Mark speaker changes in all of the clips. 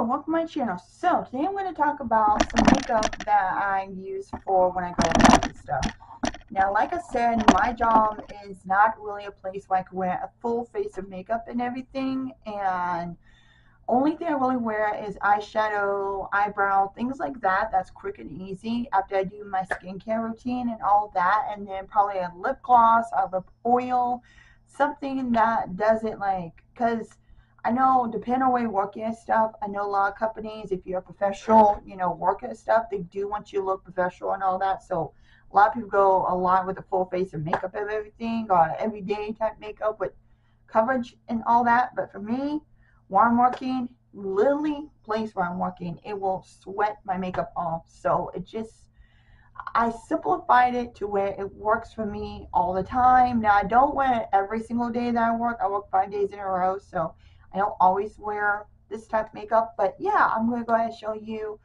Speaker 1: welcome to my channel. So today I'm going to talk about some makeup that I use for when I go out and stuff. Now, like I said, my job is not really a place where I can wear a full face of makeup and everything, and only thing I really wear is eyeshadow, eyebrow, things like that. That's quick and easy after I do my skincare routine and all that, and then probably a lip gloss, a lip oil, something that doesn't because I know depending on where you're working and stuff, I know a lot of companies, if you're a professional, worker and stuff, they do want you to look professional and all that. So a lot of people go a lot with a full face of makeup and everything, or everyday type makeup with coverage and all that. But for me, while I'm working, literally place where I'm working, it will sweat my makeup off. So I simplified it to where it works for me all the time. Now, I don't wear it every single day that I work. I work 5 days in a row, so I don't always wear this type of makeup. But yeah, I'm going to go ahead and show you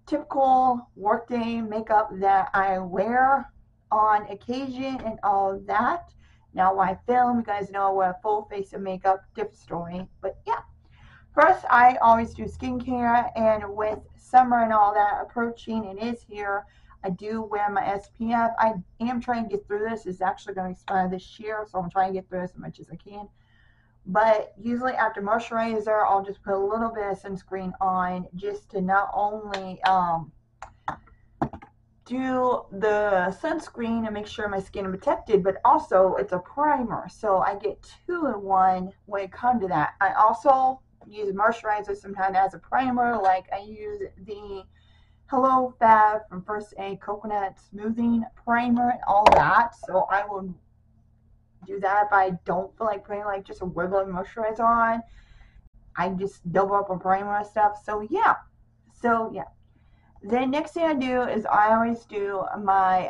Speaker 1: typical workday makeup that I wear on occasion and all of that. Now, when I film, you guys know I wear a full face of makeup, different story. But yeah, first I always do skincare, and with summer and all that approaching, it is here, I do wear my SPF. I am trying to get through this. It's actually going to expire this year, so I'm trying to get through as much as I can. But usually after moisturizer, I'll just put a little bit of sunscreen on, just to not only do the sunscreen and make sure my skin is protected, but also it's a primer. So I get 2 in 1 when it comes to that. I also use moisturizer sometimes as a primer. Like I use the Hello Fab from First Aid Coconut Smoothing Primer and all that. So I will do that if I don't feel like putting like just a regular moisturizer on. I just double up on primer and stuff. So yeah. Then next thing I do is I always do my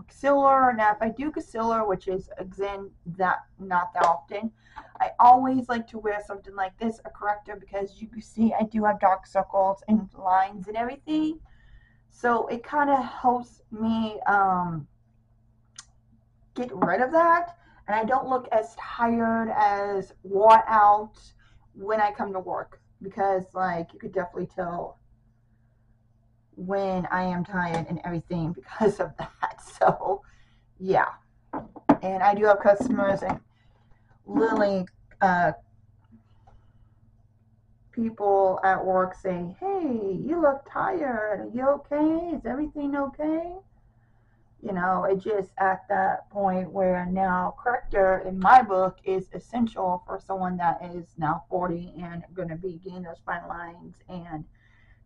Speaker 1: concealer. Now if I do concealer, which is again not that often, I always like to wear something like this, a corrector, because you can see I do have dark circles and lines and everything. So it kind of helps me get rid of that, and I don't look as tired, as wore out when I come to work, because like you could definitely tell when I am tired and everything because of that. So yeah, and I do have customers and literally people at work say, hey, you look tired, are you okay, is everything okay? It just at that point where now corrector in my book is essential for someone that is now 40 and going to be getting those fine lines and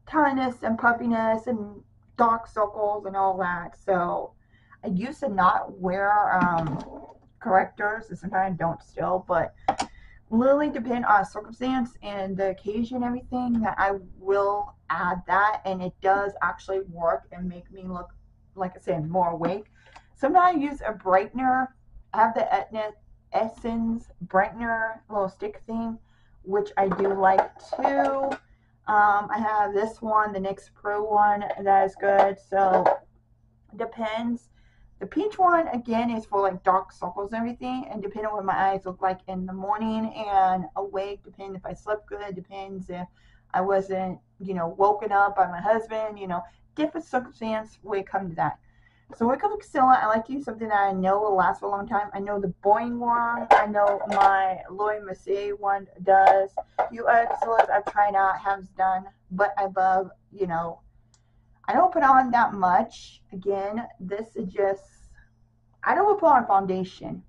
Speaker 1: tiness and puffiness and dark circles and all that. So I used to not wear correctors, and sometimes I don't still, but literally depend on circumstance and the occasion and everything that I will add that, and it does actually work and make me look, like I said, more awake. Sometimes I use a brightener. I have the Essence brightener little stick thing, which I do like too. I have this one, the NYX Pro one, that is good. So it depends. The peach one, again, is for like dark circles and everything, and depending on what my eyes look like in the morning and awake, depending if I slept good, depends if I wasn't, woken up by my husband, different circumstance when it comes to that. So when it comes to concealer, I like to use something that I know will last for a long time. I know the Boing one, I know my L'Oreal Mercier one does. Few other concealers I've tried out have done, but I love, I don't put on that much. Again, this is just, I don't put on foundation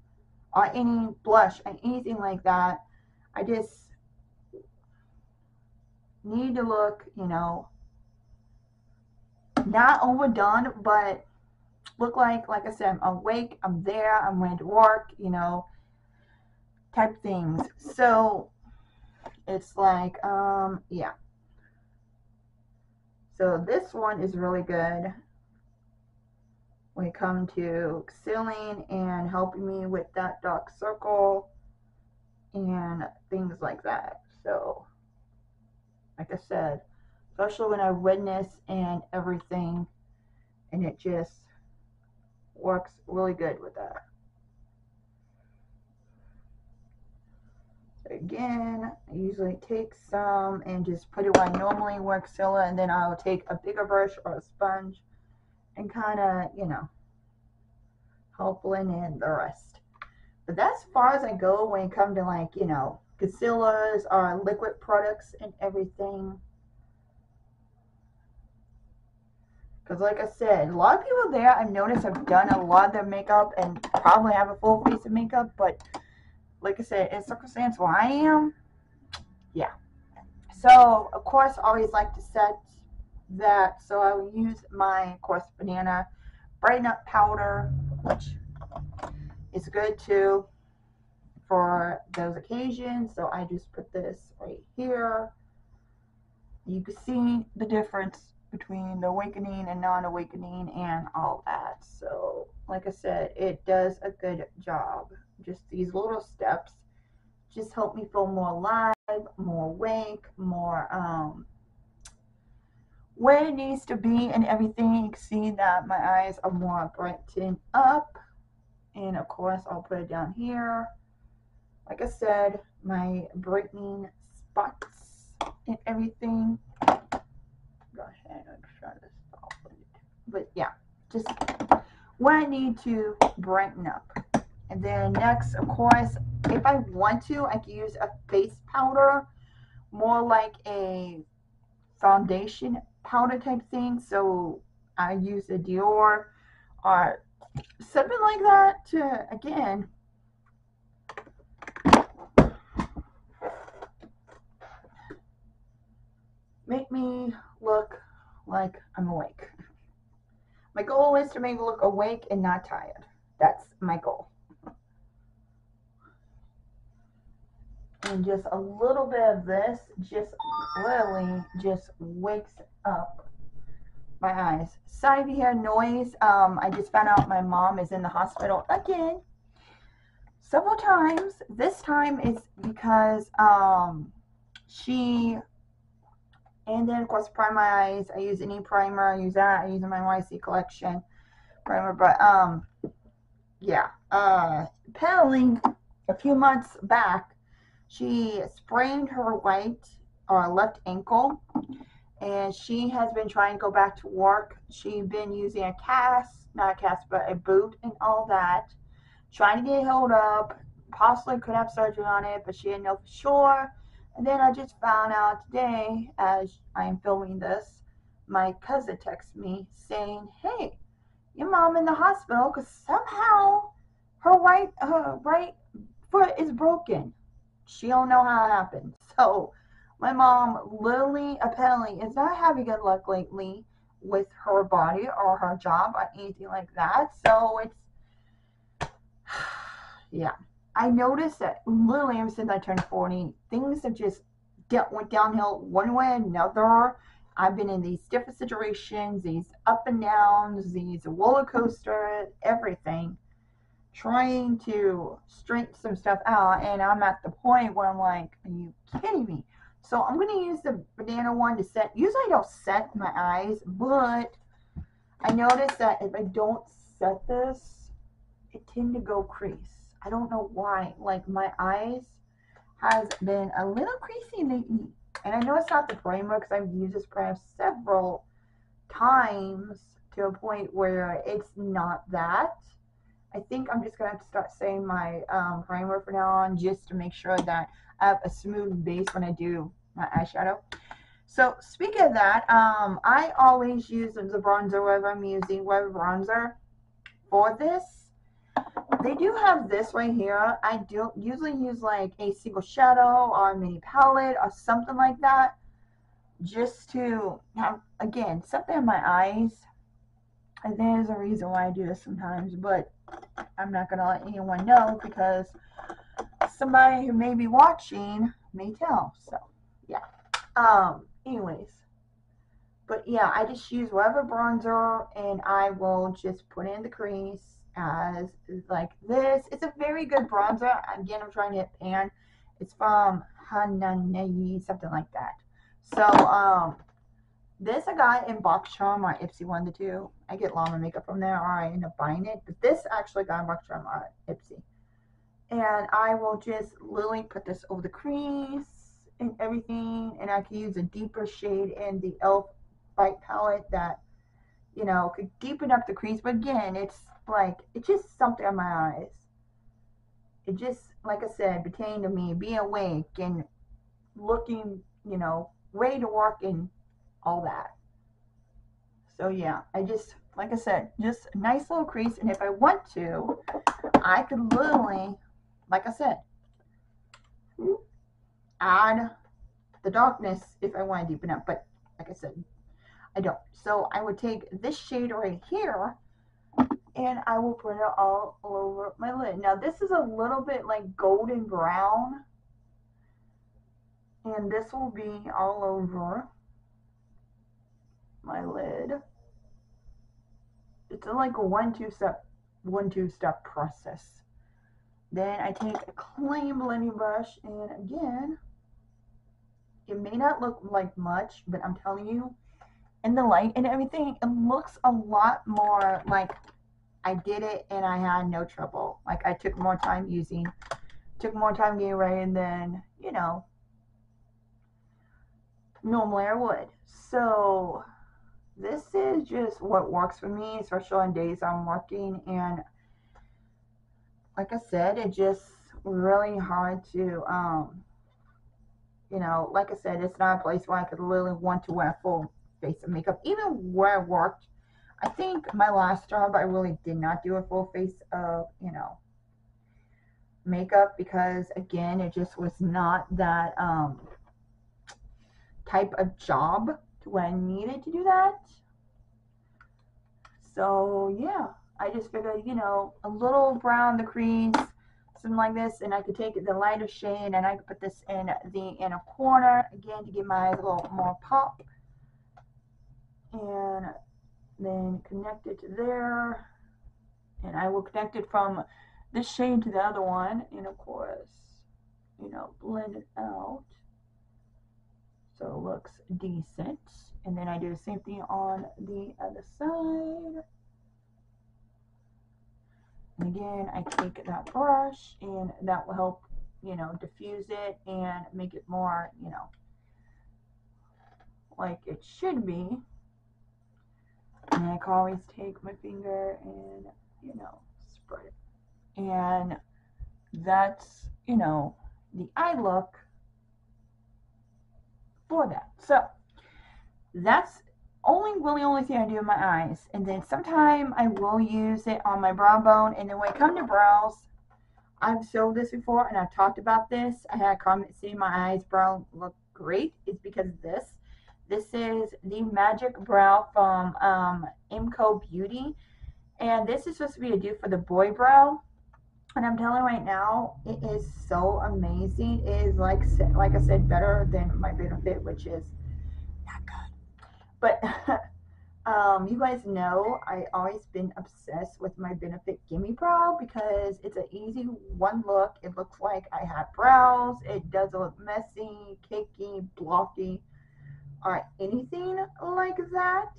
Speaker 1: or any blush or anything like that. I just need to look, not overdone, but look like I said, I'm awake, I'm there, I'm ready to work, type things. So it's like, yeah. So this one is really good when it comes to concealing and helping me with that dark circle and things like that. So, like I said, especially when I redness and everything, and it just works really good with that. Again, I usually take some and just put it where I normally wear concealer, and then I'll take a bigger brush or a sponge and kind of, you know, help blend in the rest. But that's as far as I go when it comes to, like, you know, concealers or liquid products and everything. Because like I said, a lot of people there I've noticed have done a lot of their makeup and probably have a full face of makeup, but like I said, in circumstance where I am, yeah. So of course I always like to set that, so I will use my, of course, banana brighten up powder, which is good too for those occasions. So I just put this right here. You can see the difference between the awakening and non-awakening and all that. So like I said, it does a good job. Just these little steps just help me feel more alive, more awake, more where it needs to be and everything. You can see that my eyes are more brightened up. And of course I'll put it down here. Like I said, my brightening spots and everything. Go ahead and try to stop it. But yeah, just where I need to brighten up. And then next, of course, if I want to, I can use a face powder, more like a foundation powder type thing. So I use a Dior or something like that to, again, make me look like I'm awake. My goal is to make me look awake and not tired. That's my goal. And just a little bit of this just literally just wakes up my eyes. Sorry if you hear noise. I just found out my mom is in the hospital again several times. This time is because she, and then of course prime my eyes. I use any primer. I use that. I use my YC collection primer. But yeah. Apparently a few months back she sprained her right or left ankle, and she has been trying to go back to work. She's been using a cast, not a cast, but a boot and all that, trying to get healed up. Possibly could have surgery on it, but she didn't know for sure. And then I just found out today, as I am filming this, my cousin texted me saying, "Hey, your mom in the hospital because somehow her right foot is broken." She don't know how it happened. So my mom literally apparently is not having good luck lately with her body or her job or anything like that. So it's, yeah. I noticed that literally ever since I turned 40, things have just went downhill one way or another. I've been in these different situations, these up and downs, these roller coasters, everything, trying to straighten some stuff out, and I'm at the point where I'm like, are you kidding me? So I'm going to use the banana one to set. Usually I don't set my eyes, but I noticed that if I don't set this, it tend to go crease. I don't know why. Like, my eyes has been a little creasy lately, and I know it's not the primer because I've used this primer several times to a point where it's not that. I think I'm just going to have to start saying my primer from now on, just to make sure that I have a smooth base when I do my eyeshadow. So speaking of that, I always use the bronzer, whatever I'm using, whatever bronzer for this. They do have this right here. I don't usually use like a single shadow or a mini palette or something like that, just to have, again, something in my eyes. And there's a reason why I do this sometimes, but I'm not going to let anyone know because somebody who may be watching may tell. So, yeah. Anyways. But yeah, I just use whatever bronzer and I will just put in the crease as like this. It's a very good bronzer. Again, I'm trying to hit pan. It's from Hanalei, something like that. So, this I got in Box Charm or Ipsy, one of the two. I get Llama makeup from there, or I end up buying it. But this actually got in Box Charm or Ipsy. And I will just literally put this over the crease and everything. And I can use a deeper shade in the e.l.f. Bite palette that, you know, could deepen up the crease. But again, it's like, it's just something on my eyes. It just, like I said, pertaining to me being awake and looking, you know, ready to work and all that. So yeah, I just, like I said, just a nice little crease. And if I want to, I could literally, like I said, add the darkness if I want to deepen up. But like I said, I don't. So I would take this shade right here and I will put it all over my lid. Now this is a little bit like golden brown. And this will be all over my lid. It's like a one two step process. Then I take a clean blending brush, and again, it may not look like much, but I'm telling you, in the light and everything, it looks a lot more like I did it and I had no trouble. Like I took more time getting ready than, you know, normally I would. So this is just what works for me, especially on days I'm working. And like I said, it's just really hard to, you know, like I said, it's not a place where I could literally want to wear full face of makeup. Even where I worked, I think my last job, I really did not do a full face of, you know, makeup because, again, it just was not that type of job to where I needed to do that. So, yeah, I just figured, you know, a little brown the crease, something like this, and I could take the lighter shade and I could put this in the inner corner, again, to give my eyes a little more pop. And then connect it to there. And I will connect it from this shade to the other one. And of course, you know, blend it out so it looks decent. And then I do the same thing on the other side. And again, I take that brush and that will help, you know, diffuse it and make it more, you know, like it should be. And I can always take my finger and, you know, spread it. And that's, you know, the eye look for that. So that's only thing I do in my eyes. And then sometime I will use it on my brow bone. And then when it comes to brows, I've showed this before and I've talked about this. I had a comment saying my eyes brow look great. It's because of this. This is the Magic Brow from Imco Beauty. And this is supposed to be a dupe for the boy brow. And I'm telling you right now, it is so amazing. It is like I said, better than my Benefit, which is not good. But you guys know I always been obsessed with my Benefit Gimme Brow because it's an easy one look. It looks like I have brows. It doesn't look messy, cakey, blocky, or anything like that.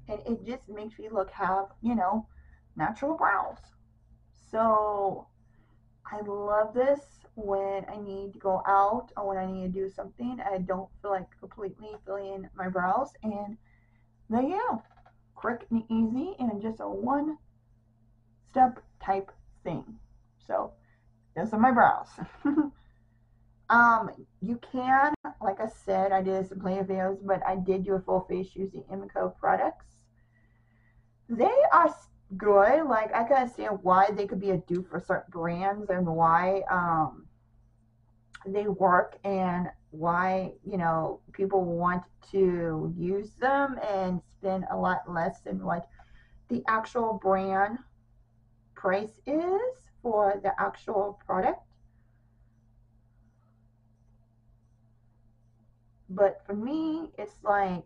Speaker 1: And it just makes me have, you know, natural brows. So I love this when I need to go out or when I need to do something. I don't feel like completely filling in my brows. And there you go. Quick and easy and just a one-step type thing. So those are my brows. You can, like I said, I did some plenty of videos, but I did do a full face using Imco products. They are good. Like, I can understand why they could be a dupe for certain brands and why they work and why, you know, people want to use them and spend a lot less than what the actual brand price is for the actual product. But for me, it's like,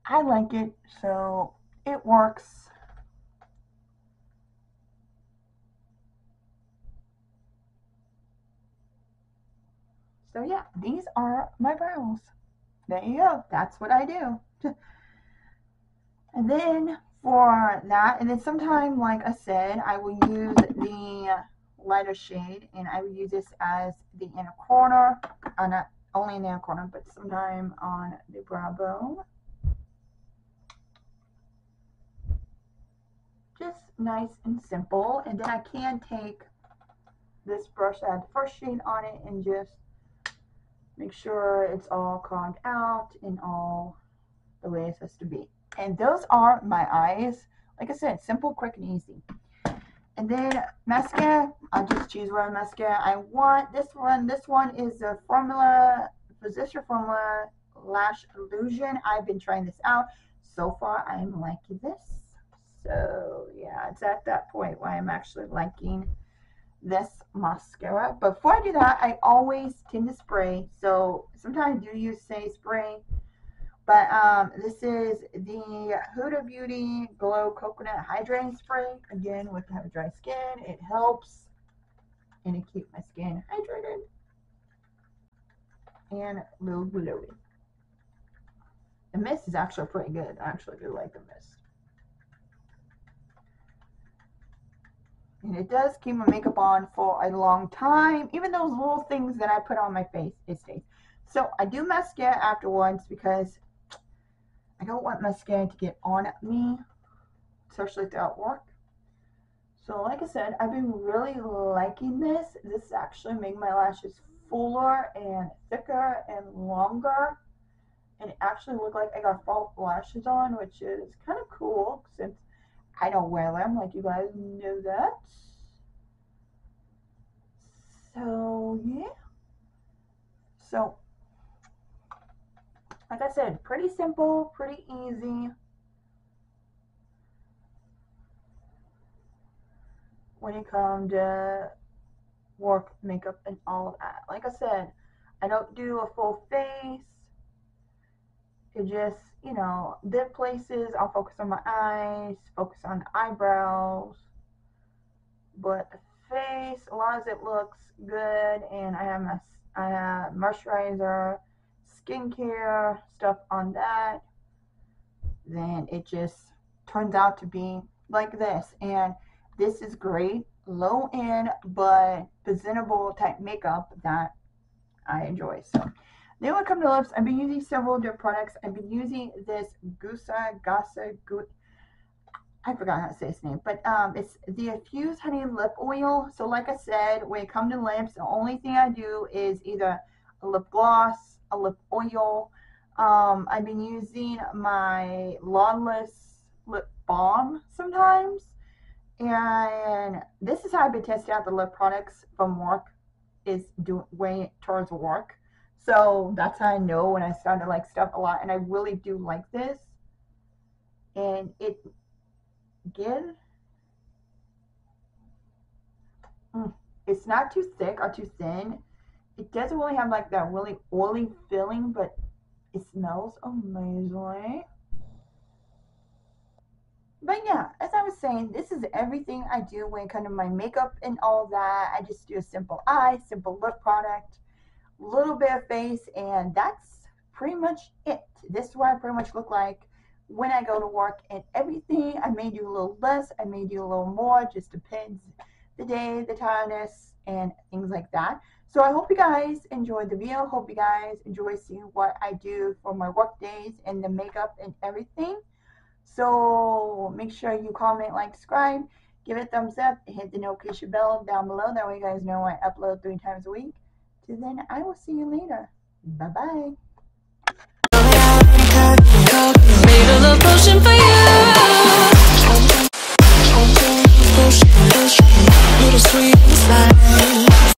Speaker 1: I like it, so it works. So yeah, these are my brows. There you go. That's what I do. And then for that, and then sometime, like I said, I will use the lighter shade, and I would use this as the inner corner, not only in the inner corner, but sometime on the brow bone. Just nice and simple. And then I can take this brush that had the first shade on it and just make sure it's all carved out in all the way it's supposed to be. And those are my eyes. Like I said, simple, quick, and easy. And then mascara, I just choose what mascara I want. This one is a formula, Physician Formula Lash Illusion. I've been trying this out. So far, I'm liking this. So yeah, it's at that point where I'm actually liking this mascara. But before I do that, I always tend to spray. So sometimes I do use say spray. But this is the Huda Beauty Glow Coconut Hydrating Spray. Again, with having dry skin, it helps and it keeps my skin hydrated and a little glowy. The mist is actually pretty good. I actually do like the mist. And it does keep my makeup on for a long time. Even those little things that I put on my face, it stays. So I do mascara afterwards because I don't want mascara to get on me, especially throughout work. So like I said, I've been really liking this. This actually made my lashes fuller and thicker and longer. And it actually looked like I got false lashes on, which is kind of cool since I don't wear them, like you guys know that. So yeah. So like I said, pretty simple, pretty easy. When it comes to work, makeup, and all of that. Like I said, I don't do a full face. It just, you know, the places I'll focus on my eyes, focus on the eyebrows. But the face, as long as it looks good, and I have moisturizer, skincare stuff on that, then it just turns out to be like this. And this is great, low end but presentable type makeup that I enjoy. So then when it comes to lips, I've been using several different products. I've been using this I forgot how to say its name, but it's the infused honey lip oil. So like I said, when it comes to lips, the only thing I do is either a lip gloss, a lip oil. I've been using my Lawless lip balm sometimes, and this is how I've been testing out the lip products from work, is doing towards work. So that's how I know when I start to like stuff a lot, and I really do like this. And it again, it's not too thick or too thin. It doesn't really have like that really oily feeling, but it smells amazing. But yeah, as I was saying, this is everything I do when it comes to my makeup and all that. I just do a simple eye, simple lip product, little bit of face, and that's pretty much it. This is what I pretty much look like when I go to work, and everything I may do a little less, I may do a little more, just depends the day, the tiredness, and things like that. So I hope you guys enjoyed the video. Hope you guys enjoy seeing what I do for my work days and the makeup and everything. So make sure you comment, like, subscribe, give it a thumbs up, and hit the notification bell down below. That way you guys know I upload 3 times a week. Till then, I will see you later. Bye-bye.